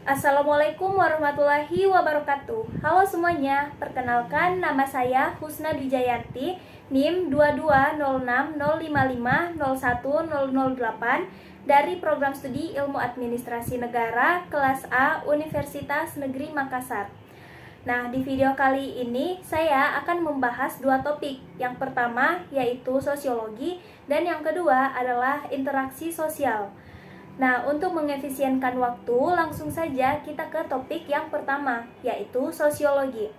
Assalamualaikum warahmatullahi wabarakatuh. Halo semuanya, perkenalkan nama saya Husna Dijayanti, NIM 2206055010008 dari Program Studi Ilmu Administrasi Negara kelas A Universitas Negeri Makassar. Nah, di video kali ini saya akan membahas dua topik. Yang pertama yaitu sosiologi dan yang kedua adalah interaksi sosial. Nah, untuk mengefisienkan waktu, langsung saja kita ke topik yang pertama, yaitu sosiologi.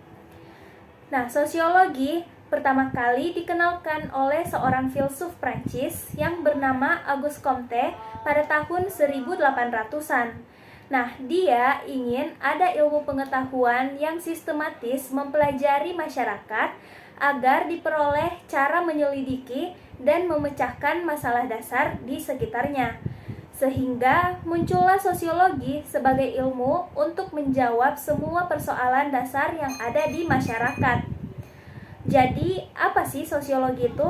Nah, sosiologi pertama kali dikenalkan oleh seorang filsuf Prancis yang bernama Auguste Comte pada tahun 1800-an. Nah, dia ingin ada ilmu pengetahuan yang sistematis mempelajari masyarakat agar diperoleh cara menyelidiki dan memecahkan masalah dasar di sekitarnya. Sehingga muncullah sosiologi sebagai ilmu untuk menjawab semua persoalan dasar yang ada di masyarakat. Jadi, apa sih sosiologi itu?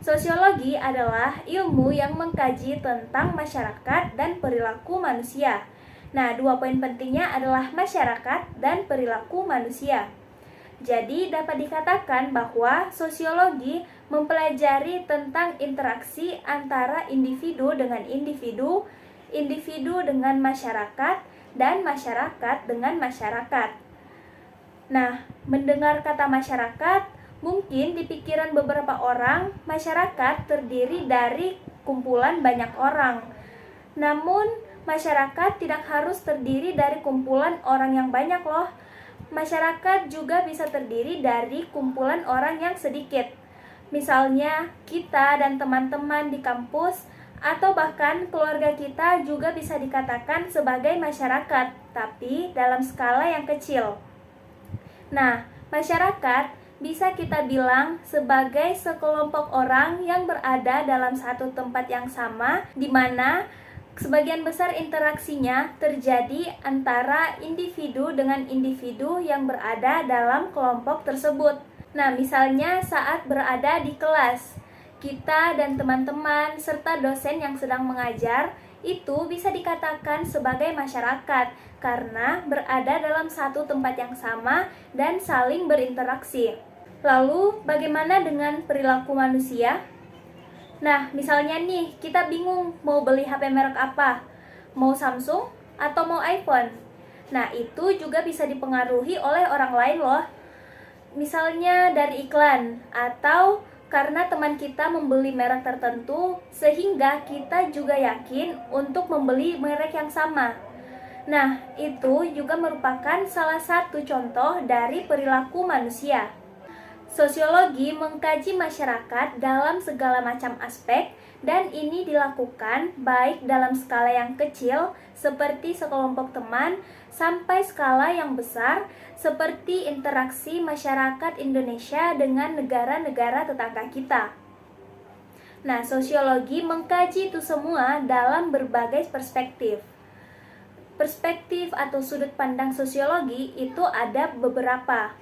Sosiologi adalah ilmu yang mengkaji tentang masyarakat dan perilaku manusia. Nah, dua poin pentingnya adalah masyarakat dan perilaku manusia. Jadi dapat dikatakan bahwa sosiologi mempelajari tentang interaksi antara individu dengan individu, individu dengan masyarakat, dan masyarakat dengan masyarakat. Nah, mendengar kata masyarakat, mungkin di pikiran beberapa orang, masyarakat terdiri dari kumpulan banyak orang. Namun, masyarakat tidak harus terdiri dari kumpulan orang yang banyak loh. Masyarakat juga bisa terdiri dari kumpulan orang yang sedikit. Misalnya, kita dan teman-teman di kampus atau bahkan keluarga kita juga bisa dikatakan sebagai masyarakat, tapi dalam skala yang kecil. Nah, masyarakat bisa kita bilang sebagai sekelompok orang yang berada dalam satu tempat yang sama, di mana sebagian besar interaksinya terjadi antara individu dengan individu yang berada dalam kelompok tersebut. Nah, misalnya saat berada di kelas, kita dan teman-teman serta dosen yang sedang mengajar itu bisa dikatakan sebagai masyarakat karena berada dalam satu tempat yang sama dan saling berinteraksi. Lalu, bagaimana dengan perilaku manusia? Nah, misalnya nih, kita bingung mau beli HP merek apa, mau Samsung atau mau iPhone. Nah, itu juga bisa dipengaruhi oleh orang lain loh. Misalnya dari iklan, atau karena teman kita membeli merek tertentu, sehingga kita juga yakin untuk membeli merek yang sama. Nah, itu juga merupakan salah satu contoh dari perilaku manusia. Sosiologi mengkaji masyarakat dalam segala macam aspek dan ini dilakukan baik dalam skala yang kecil seperti sekelompok teman sampai skala yang besar seperti interaksi masyarakat Indonesia dengan negara-negara tetangga kita. Nah, sosiologi mengkaji itu semua dalam berbagai perspektif. Perspektif atau sudut pandang sosiologi itu ada beberapa.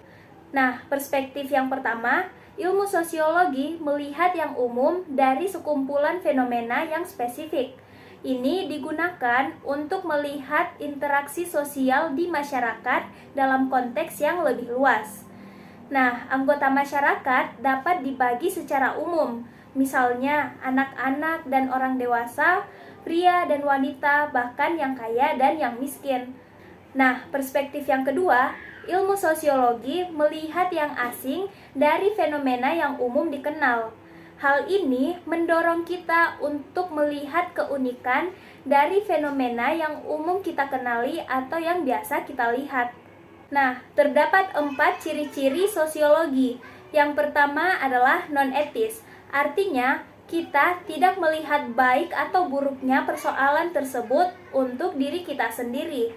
Nah, perspektif yang pertama, ilmu sosiologi melihat yang umum dari sekumpulan fenomena yang spesifik. Ini digunakan untuk melihat interaksi sosial di masyarakat dalam konteks yang lebih luas. Nah, anggota masyarakat dapat dibagi secara umum, misalnya anak-anak dan orang dewasa, pria dan wanita, bahkan yang kaya dan yang miskin. Nah, perspektif yang kedua, ilmu sosiologi melihat yang asing dari fenomena yang umum dikenal. Hal ini mendorong kita untuk melihat keunikan dari fenomena yang umum kita kenali atau yang biasa kita lihat. Nah, terdapat 4 ciri-ciri sosiologi. Yang pertama adalah non-etis, artinya kita tidak melihat baik atau buruknya persoalan tersebut untuk diri kita sendiri.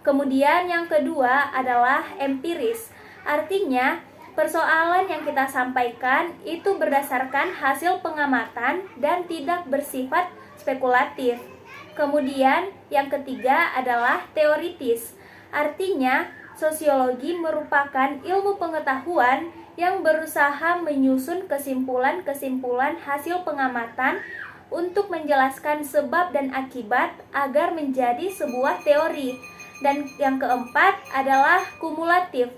Kemudian yang kedua adalah empiris, artinya persoalan yang kita sampaikan itu berdasarkan hasil pengamatan dan tidak bersifat spekulatif. Kemudian yang ketiga adalah teoritis, artinya sosiologi merupakan ilmu pengetahuan yang berusaha menyusun kesimpulan-kesimpulan hasil pengamatan untuk menjelaskan sebab dan akibat agar menjadi sebuah teori. Dan yang keempat adalah kumulatif.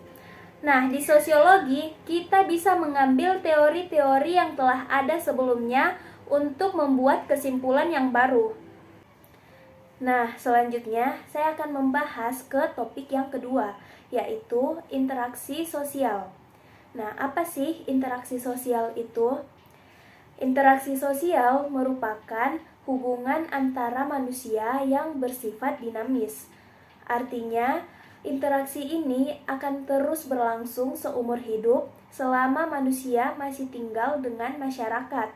Nah, di sosiologi kita bisa mengambil teori-teori yang telah ada sebelumnya untuk membuat kesimpulan yang baru. Nah, selanjutnya saya akan membahas ke topik yang kedua, yaitu interaksi sosial. Nah, apa sih interaksi sosial itu? Interaksi sosial merupakan hubungan antara manusia yang bersifat dinamis. Artinya, interaksi ini akan terus berlangsung seumur hidup selama manusia masih tinggal dengan masyarakat.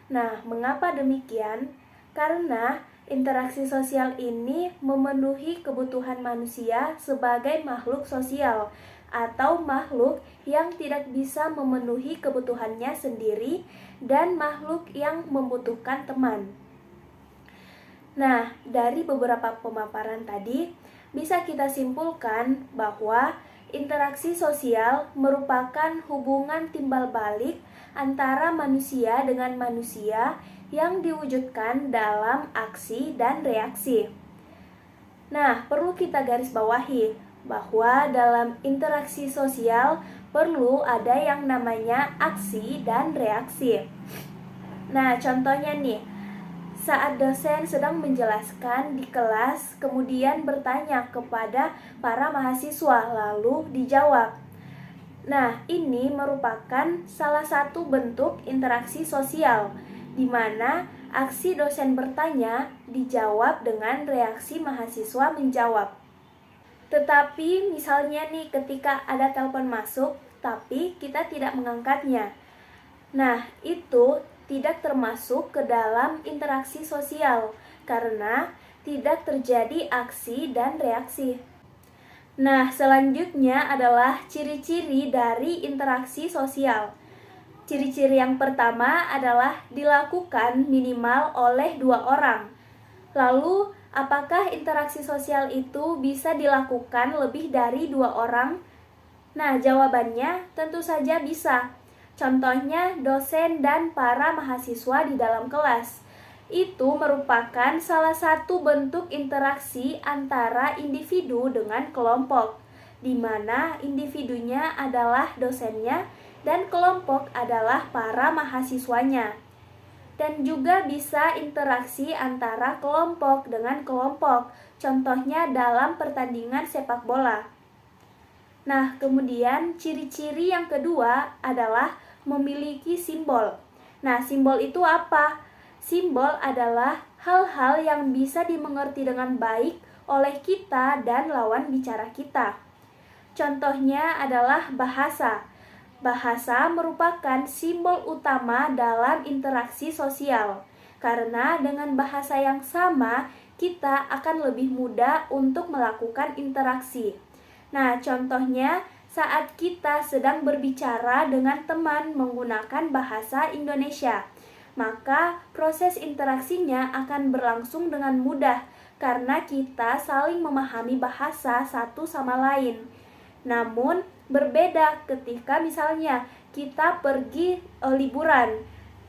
Nah, mengapa demikian? Karena interaksi sosial ini memenuhi kebutuhan manusia sebagai makhluk sosial atau makhluk yang tidak bisa memenuhi kebutuhannya sendiri dan makhluk yang membutuhkan teman. Nah, dari beberapa pemaparan tadi, bisa kita simpulkan bahwa interaksi sosial merupakan hubungan timbal balik antara manusia dengan manusia yang diwujudkan dalam aksi dan reaksi. Nah, perlu kita garis bawahi bahwa dalam interaksi sosial perlu ada yang namanya aksi dan reaksi. Nah, contohnya nih, saat dosen sedang menjelaskan di kelas, kemudian bertanya kepada para mahasiswa, lalu dijawab. Nah, ini merupakan salah satu bentuk interaksi sosial, di mana aksi dosen bertanya dijawab dengan reaksi mahasiswa menjawab. Tetapi misalnya nih ketika ada telepon masuk, tapi kita tidak mengangkatnya. Nah, itu tidak termasuk ke dalam interaksi sosial karena tidak terjadi aksi dan reaksi. Nah, selanjutnya adalah ciri-ciri dari interaksi sosial. Ciri-ciri yang pertama adalah dilakukan minimal oleh 2 orang. Lalu, apakah interaksi sosial itu bisa dilakukan lebih dari 2 orang? Nah, jawabannya tentu saja bisa. Contohnya dosen dan para mahasiswa di dalam kelas. Itu merupakan salah satu bentuk interaksi antara individu dengan kelompok, di mana individunya adalah dosennya dan kelompok adalah para mahasiswanya. Dan juga bisa interaksi antara kelompok dengan kelompok, contohnya dalam pertandingan sepak bola. Nah, kemudian ciri-ciri yang kedua adalah memiliki simbol. Nah, simbol itu apa? Simbol adalah hal-hal yang bisa dimengerti dengan baik oleh kita dan lawan bicara kita. Contohnya adalah bahasa. Bahasa merupakan simbol utama dalam interaksi sosial. Karena dengan bahasa yang sama, kita akan lebih mudah untuk melakukan interaksi. Nah, contohnya saat kita sedang berbicara dengan teman menggunakan bahasa Indonesia, maka proses interaksinya akan berlangsung dengan mudah karena kita saling memahami bahasa satu sama lain. Namun, berbeda ketika misalnya kita pergi liburan,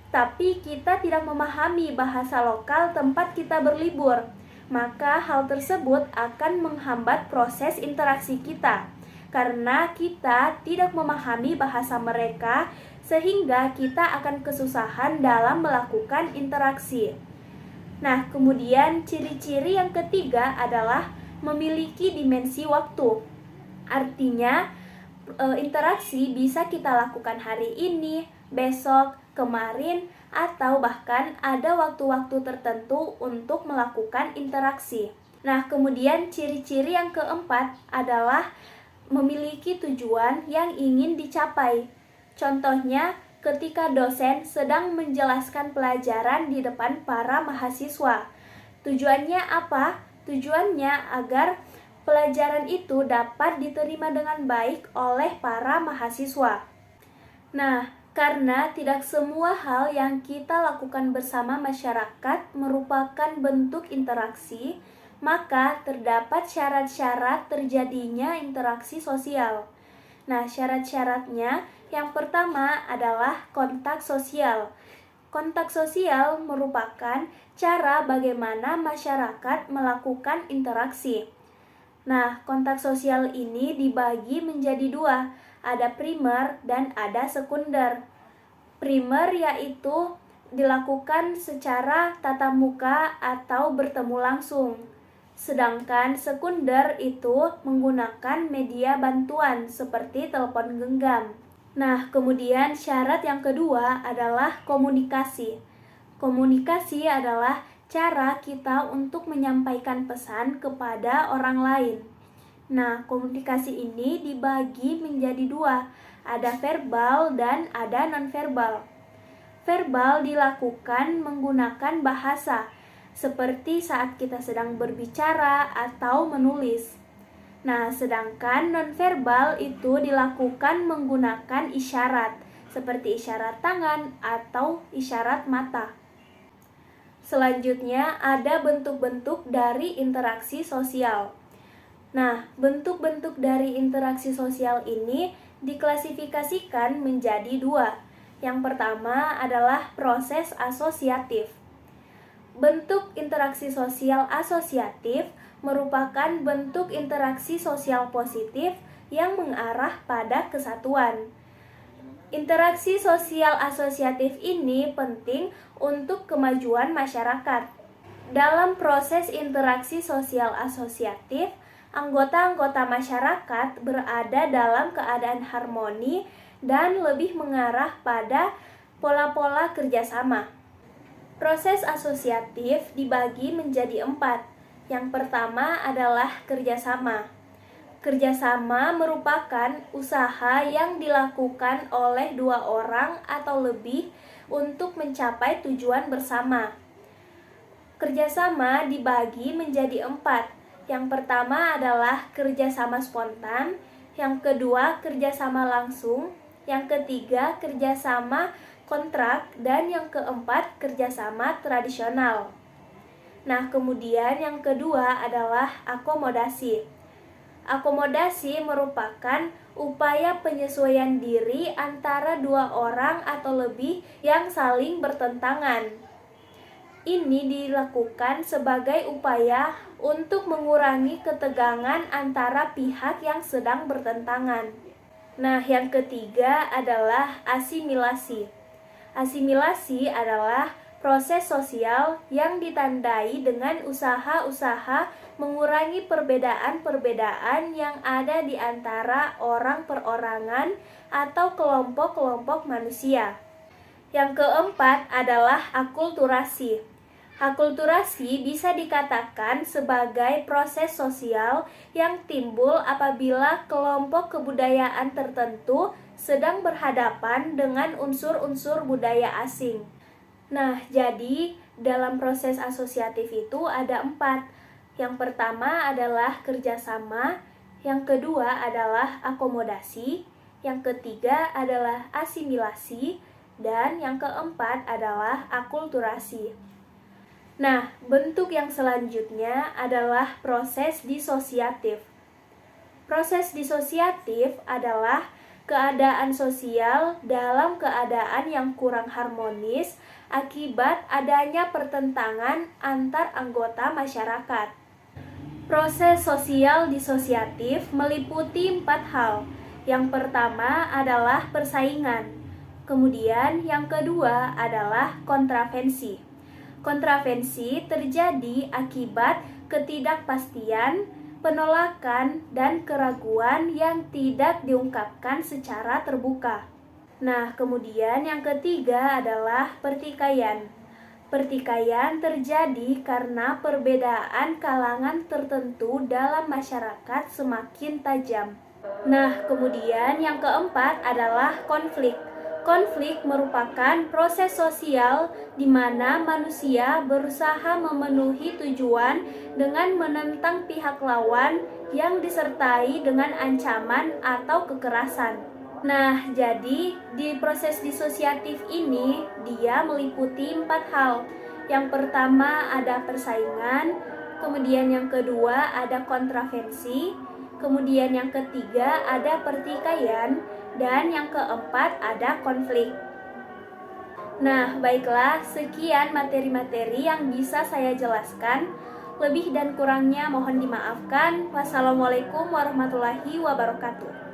tapi kita tidak memahami bahasa lokal tempat kita berlibur, maka hal tersebut akan menghambat proses interaksi kita. Karena kita tidak memahami bahasa mereka, sehingga kita akan kesusahan dalam melakukan interaksi. Nah, kemudian ciri-ciri yang ketiga adalah memiliki dimensi waktu. Artinya, interaksi bisa kita lakukan hari ini, besok, kemarin, atau bahkan ada waktu-waktu tertentu untuk melakukan interaksi. Nah, kemudian ciri-ciri yang keempat adalah memiliki tujuan yang ingin dicapai. Contohnya, ketika dosen sedang menjelaskan pelajaran di depan para mahasiswa. Tujuannya apa? Tujuannya agar pelajaran itu dapat diterima dengan baik oleh para mahasiswa. Nah, karena tidak semua hal yang kita lakukan bersama masyarakat merupakan bentuk interaksi, maka terdapat syarat-syarat terjadinya interaksi sosial. Nah, syarat-syaratnya yang pertama adalah kontak sosial. Kontak sosial merupakan cara bagaimana masyarakat melakukan interaksi. Nah, kontak sosial ini dibagi menjadi dua, ada primer dan ada sekunder. Primer yaitu dilakukan secara tatap muka atau bertemu langsung. Sedangkan sekunder itu menggunakan media bantuan seperti telepon genggam. Nah, kemudian syarat yang kedua adalah komunikasi. Komunikasi adalah cara kita untuk menyampaikan pesan kepada orang lain. Nah, komunikasi ini dibagi menjadi dua, ada verbal dan ada nonverbal. Verbal dilakukan menggunakan bahasa, seperti saat kita sedang berbicara atau menulis. Nah, sedangkan nonverbal itu dilakukan menggunakan isyarat, seperti isyarat tangan atau isyarat mata. Selanjutnya ada bentuk-bentuk dari interaksi sosial. Nah, bentuk-bentuk dari interaksi sosial ini diklasifikasikan menjadi dua. Yang pertama adalah proses asosiatif. Bentuk interaksi sosial asosiatif merupakan bentuk interaksi sosial positif yang mengarah pada kesatuan. Interaksi sosial asosiatif ini penting untuk kemajuan masyarakat. Dalam proses interaksi sosial asosiatif, anggota-anggota masyarakat berada dalam keadaan harmoni dan lebih mengarah pada pola-pola kerjasama. Proses asosiatif dibagi menjadi 4. Yang pertama adalah kerjasama. Kerjasama merupakan usaha yang dilakukan oleh 2 orang atau lebih untuk mencapai tujuan bersama. Kerjasama dibagi menjadi 4. Yang pertama adalah kerjasama spontan, yang kedua kerjasama langsung, yang ketiga kerjasama kontrak, dan yang keempat kerjasama tradisional. Nah, kemudian yang kedua adalah akomodasi. Akomodasi merupakan upaya penyesuaian diri antara 2 orang atau lebih yang saling bertentangan. Ini dilakukan sebagai upaya untuk mengurangi ketegangan antara pihak yang sedang bertentangan. Nah, yang ketiga adalah asimilasi. Asimilasi adalah proses sosial yang ditandai dengan usaha-usaha mengurangi perbedaan-perbedaan yang ada di antara orang perorangan atau kelompok-kelompok manusia. Yang keempat adalah akulturasi. Akulturasi bisa dikatakan sebagai proses sosial yang timbul apabila kelompok kebudayaan tertentu sedang berhadapan dengan unsur-unsur budaya asing. Nah, jadi dalam proses asosiatif itu ada 4. Yang pertama adalah kerjasama, yang kedua adalah akomodasi, yang ketiga adalah asimilasi, dan yang keempat adalah akulturasi. Nah, bentuk yang selanjutnya adalah proses disosiatif. Proses disosiatif adalah keadaan sosial dalam keadaan yang kurang harmonis akibat adanya pertentangan antar anggota masyarakat. Proses sosial disosiatif meliputi 4 hal. Yang pertama adalah persaingan. Kemudian yang kedua adalah kontravensi. Kontravensi terjadi akibat ketidakpastian, penolakan, dan keraguan yang tidak diungkapkan secara terbuka. Nah, kemudian yang ketiga adalah pertikaian. Pertikaian terjadi karena perbedaan kalangan tertentu dalam masyarakat semakin tajam. Nah, kemudian yang keempat adalah konflik. Konflik merupakan proses sosial di mana manusia berusaha memenuhi tujuan dengan menentang pihak lawan yang disertai dengan ancaman atau kekerasan. Nah, jadi di proses disosiatif ini dia meliputi 4 hal. Yang pertama ada persaingan, kemudian yang kedua ada kontravensi, kemudian yang ketiga ada pertikaian, dan yang keempat ada konflik. Nah, baiklah, sekian materi-materi yang bisa saya jelaskan. Lebih dan kurangnya mohon dimaafkan. Wassalamualaikum warahmatullahi wabarakatuh.